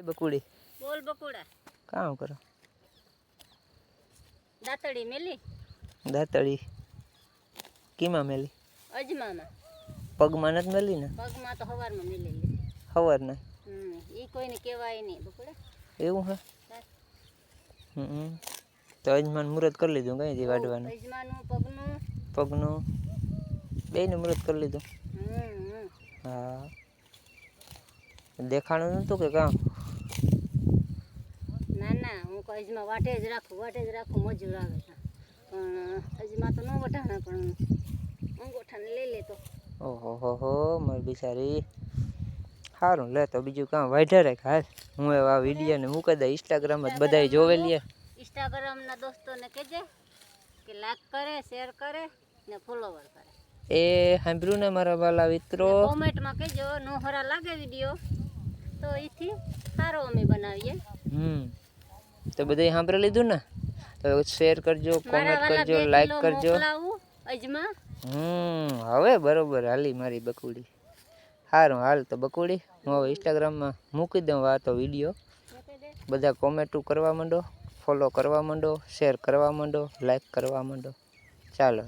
બકુડી બોલ બકુડા કામ કરો દાતડી મેલી દાતળી કીમાં મેલી અજમામાં પગમાં નથી મેલી ને પગમાં તો હવારમાં મેલેલી સવારના ઈ કોઈને કહેવાય નહીં બકુડા એવું હે તો અજમાન મુહૂર્ત કરી લીધું કઈ દી વાડવાનું અજમાનું પગનું પગનું બેયનું મુહૂર્ત કરી લીધું હા દેખાણું નતું કે કામ ના ના હું તો અજમા વાટે જ રાખું મજૂર આવે પણ અજમા તો ન વઢાણા પણ અંગોઠાને લઈ લેતો ઓહો હો મારી બિચારી સારું લે તો બીજું કામ વાઢે રાખ હાલ હું આ વિડીયોને મૂકી દે ઇન્સ્ટાગ્રામ જ બધાય જોવે લે ઇન્સ્ટાગ્રામના દોસ્તોને કહેજે કે લાઈક કરે શેર કરે ને ફોલોવર કરે એ સાંભળ્યું ને મારા વાલા મિત્રો કોમેન્ટમાં કહેજો નો હરા લાગે વિડીયો તો એથી સારો અમે બનાવીએ તો બધાય સાંભળી લીધું ને તો શેર કરજો કોમેન્ટ કરજો લાઈક કરજો અજમા હવે બરોબર હાલી મારી બકુડી સારું હાલ તો બકુડી હું હવે ઇન્સ્ટાગ્રામમાં મૂકી દઉં આ તો વિડીયો બધા કોમેન્ટો કરવા માંડો ફોલો કરવા માંડો શેર કરવા માંડો લાઈક કરવા માંડો ચાલો